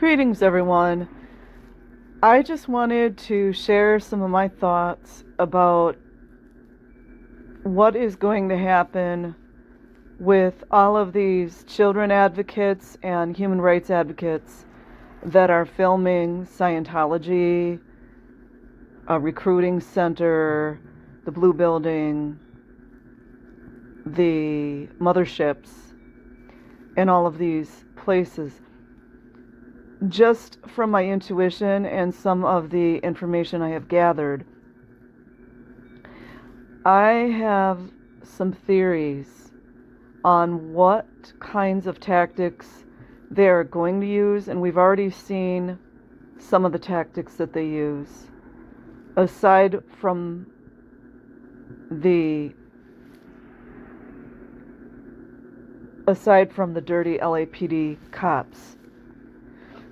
Greetings, everyone. I just wanted to share some of my thoughts about what is going to happen with all of these children advocates and human rights advocates that are filming Scientology, a recruiting center, the Blue Building, the motherships, and all of these places. Just from my intuition and some of the information I have gathered, I have some theories on what kinds of tactics they're going to use, and we've already seen some of the tactics that they use. Aside from the dirty LAPD cops.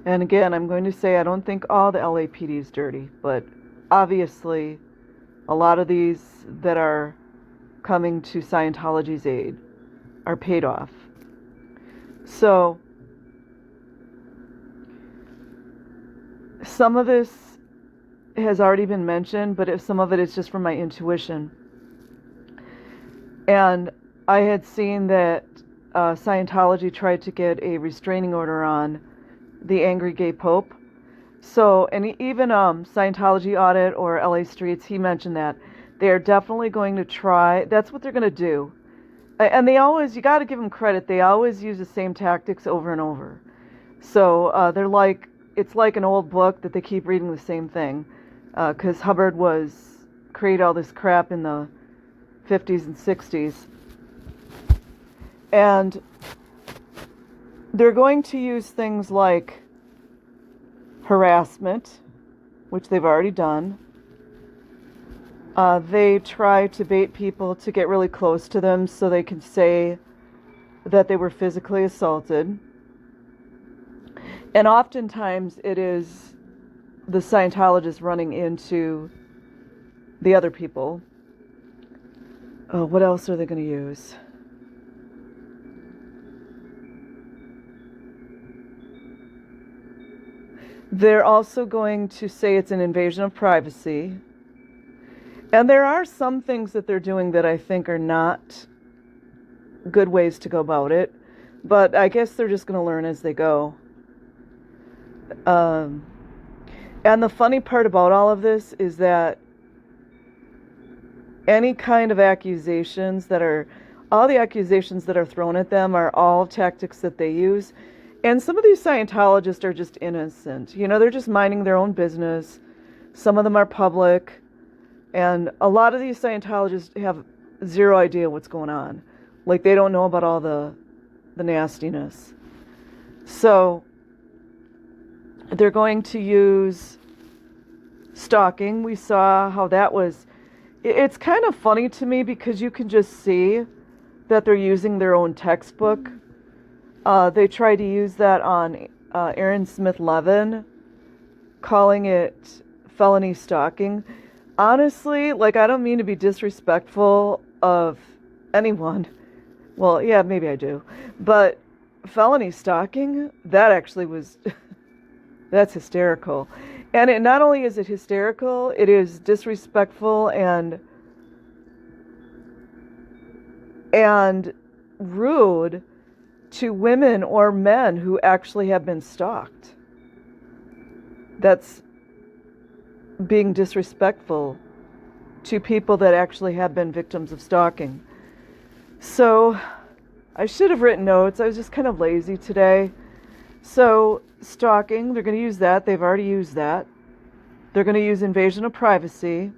And again, I'm going to say I don't think all the LAPD is dirty, but obviously a lot of these that are coming to Scientology's aid are paid off. So some of this has already been mentioned, but if some of it is just from my intuition. And I had seen that Scientology tried to get a restraining order on the angry gay pope. So, and even Scientology Audit or LA Streets, he mentioned that they're definitely going to try. That's what they're going to do. And they always, you got to give them credit, they always use the same tactics over and over. So they're like, it's like an old book that they keep reading the same thing. Because Hubbard created all this crap in the 50s and 60s. And they're going to use things like harassment, which they've already done. They try to bait people to get really close to them so they can say that they were physically assaulted. And oftentimes it is the Scientologists running into the other people. What else are they going to use? They're also going to say it's an invasion of privacy. And there are some things that they're doing that I think are not good ways to go about it. But I guess they're just going to learn as they go. And the funny part about all of this is that any kind of all the accusations that are thrown at them are all tactics that they use. And some of these Scientologists are just innocent. You know, they're just minding their own business. Some of them are public. And a lot of these Scientologists have zero idea what's going on. Like, they don't know about all the nastiness. So they're going to use stalking. We saw how that was. It's kind of funny to me because you can just see that they're using their own textbook. They tried to use that on Aaron Smith Levin, calling it felony stalking. Honestly, like, I don't mean to be disrespectful of anyone. Well, yeah, maybe I do. But felony stalking, that actually was, that's hysterical. And it not only is it hysterical, it is disrespectful and rude to women or men who actually have been stalked. That's being disrespectful to people that actually have been victims of stalking. So I should have written notes. I was just kind of lazy today. So stalking, they're going to use that. They've already used that. They're going to use invasion of privacy.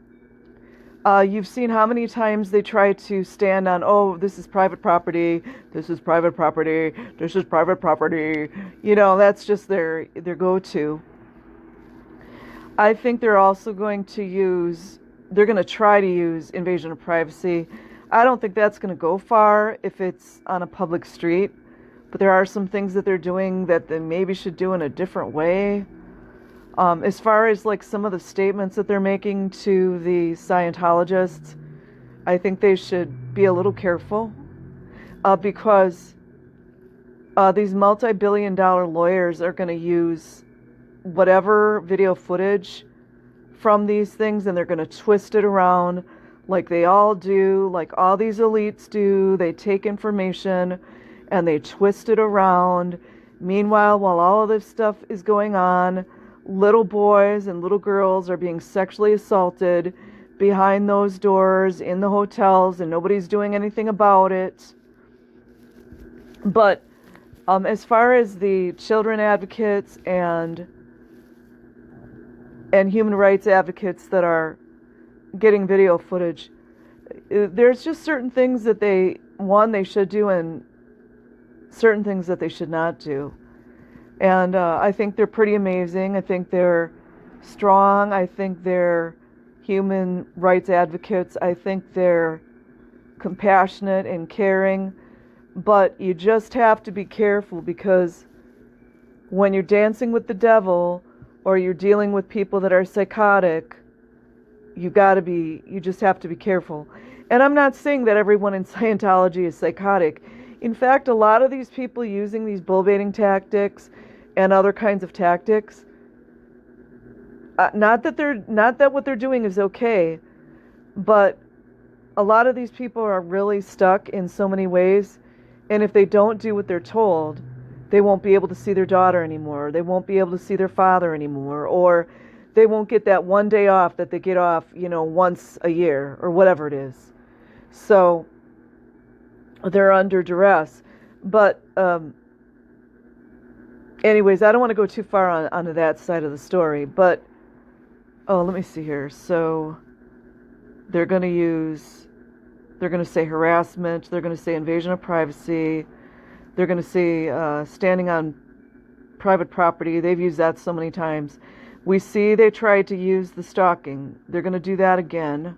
You've seen how many times they try to stand on, oh, this is private property, this is private property, this is private property. You know, that's just their go-to. I think they're also going to try to use invasion of privacy. I don't think that's going to go far if it's on a public street, but there are some things that they're doing that they maybe should do in a different way. As far as like some of the statements that they're making to the Scientologists, I think they should be a little careful because these multi-billion-dollar lawyers are going to use whatever video footage from these things, and they're going to twist it around like they all do, like all these elites do. They take information and they twist it around. Meanwhile, while all of this stuff is going on, little boys and little girls are being sexually assaulted behind those doors in the hotels, and nobody's doing anything about it. But as far as the children advocates and human rights advocates that are getting video footage, there's just certain things that they should do, and certain things that they should not do. And I think they're pretty amazing. I think they're strong. I think they're human rights advocates. I think they're compassionate and caring. But you just have to be careful, because when you're dancing with the devil or you're dealing with people that are psychotic, you just have to be careful. And I'm not saying that everyone in Scientology is psychotic. In fact, a lot of these people using these bull baiting tactics and other kinds of tactics, not that what they're doing is okay, but a lot of these people are really stuck in so many ways. And if they don't do what they're told, they won't be able to see their daughter anymore. They won't be able to see their father anymore. Or they won't get that one day off that they get off, once a year or whatever it is. So they're under duress. But anyways, I don't want to go too far onto that side of the story. But, let me see here. So they're going to say harassment. They're going to say invasion of privacy. They're going to say standing on private property. They've used that so many times. We see they tried to use the stalking. They're going to do that again.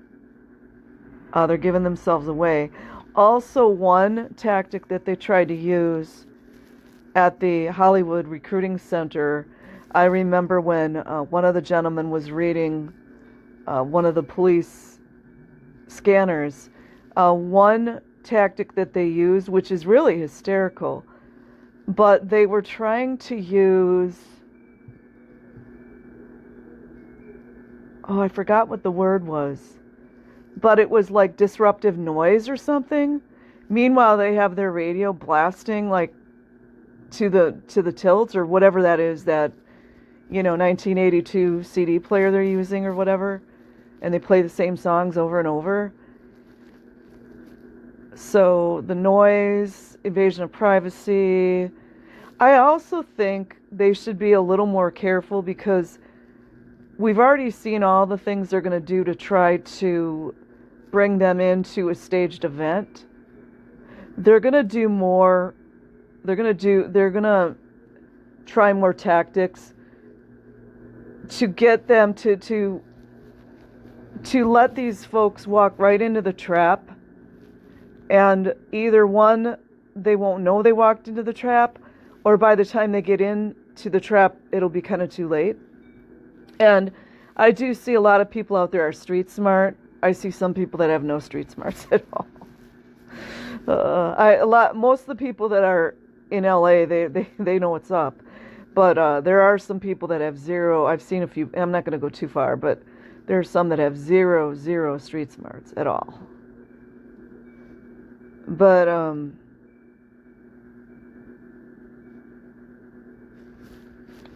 They're giving themselves away. Also, one tactic that they tried to use at the Hollywood Recruiting Center, I remember when one of the gentlemen was reading one of the police scanners. One tactic that they used, which is really hysterical, but they were trying to use, I forgot what the word was, but it was like disruptive noise or something. Meanwhile, they have their radio blasting like to the tilts or whatever that is, that 1982 CD player they're using or whatever, and they play the same songs over and over. So the noise, invasion of privacy. I also think they should be a little more careful, because we've already seen all the things they're going to do to try to bring them into a staged event. They're going to do more. They're going to try more tactics to get them to let these folks walk right into the trap. And either one, they won't know they walked into the trap, or by the time they get into the trap, it'll be kind of too late. And I do see a lot of people out there are street smart. I see some people that have no street smarts at all. Most of the people that are in LA, they know what's up. But there are some people that have zero. I've seen a few. I'm not going to go too far, but there are some that have zero street smarts at all. But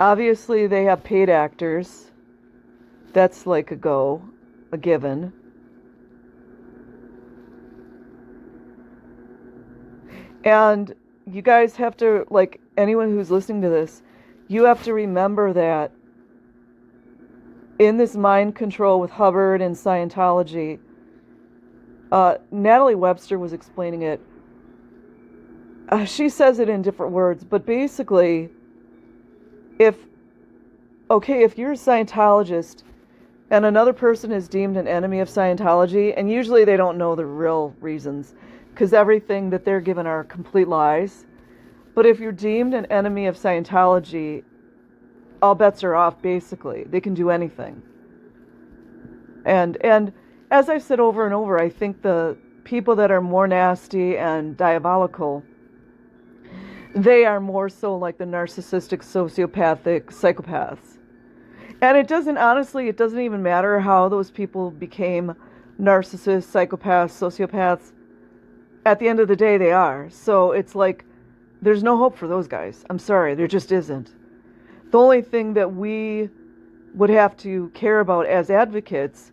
obviously they have paid actors. That's like a given. And you guys have to, like, anyone who's listening to this, you have to remember that in this mind control with Hubbard and Scientology, Natalie Webster was explaining it. She says it in different words, but basically, if you're a Scientologist and another person is deemed an enemy of Scientology, and usually they don't know the real reasons, because everything that they're given are complete lies. But if you're deemed an enemy of Scientology, all bets are off, basically. They can do anything. And as I've said over and over, I think the people that are more nasty and diabolical, They are more so like the narcissistic, sociopathic psychopaths. And it doesn't even matter how those people became narcissists, psychopaths, sociopaths. At the end of the day, they are. So it's like, there's no hope for those guys. I'm sorry, there just isn't. The only thing that we would have to care about as advocates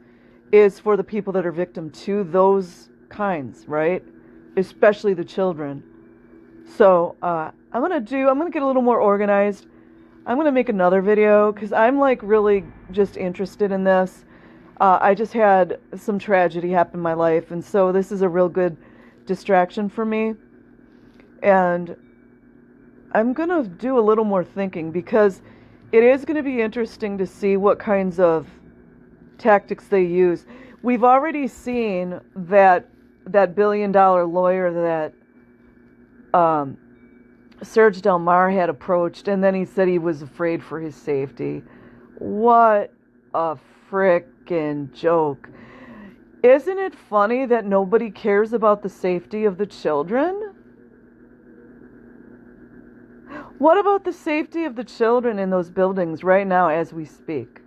is for the people that are victim to those kinds, right? Especially the children. So I'm gonna get a little more organized. I'm gonna make another video because I'm like really just interested in this. I just had some tragedy happen in my life, and so this is a real good distraction for me. And I'm gonna do a little more thinking because it is gonna be interesting to see what kinds of tactics they use. We've already seen that billion-dollar lawyer that Serge Del Mar had approached, and then he said he was afraid for his safety. What a frickin' joke. Isn't it funny that nobody cares about the safety of the children? What about the safety of the children in those buildings right now as we speak?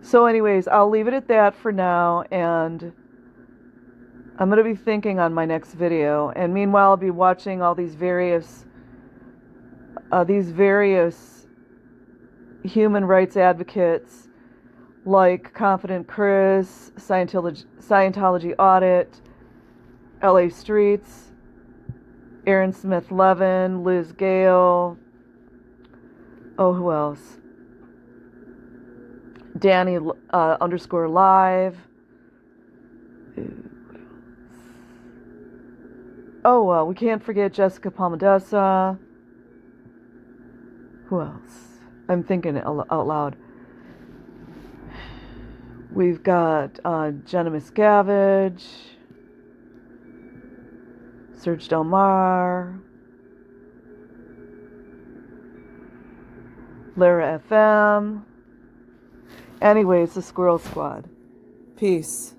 So anyways, I'll leave it at that for now, and I'm going to be thinking on my next video. And meanwhile, I'll be watching all these various human rights advocates like Confident Chris, Scientology Audit, LA Streets, Aaron Smith Levin, Liz Gale. Oh, who else? Danny _ live. Oh, well, we can't forget Jessica Palmadessa. Who else? I'm thinking out loud. We've got Jenna Miscavige, Serge Del Mar, Lara FM. Anyways, the Squirrel Squad. Peace.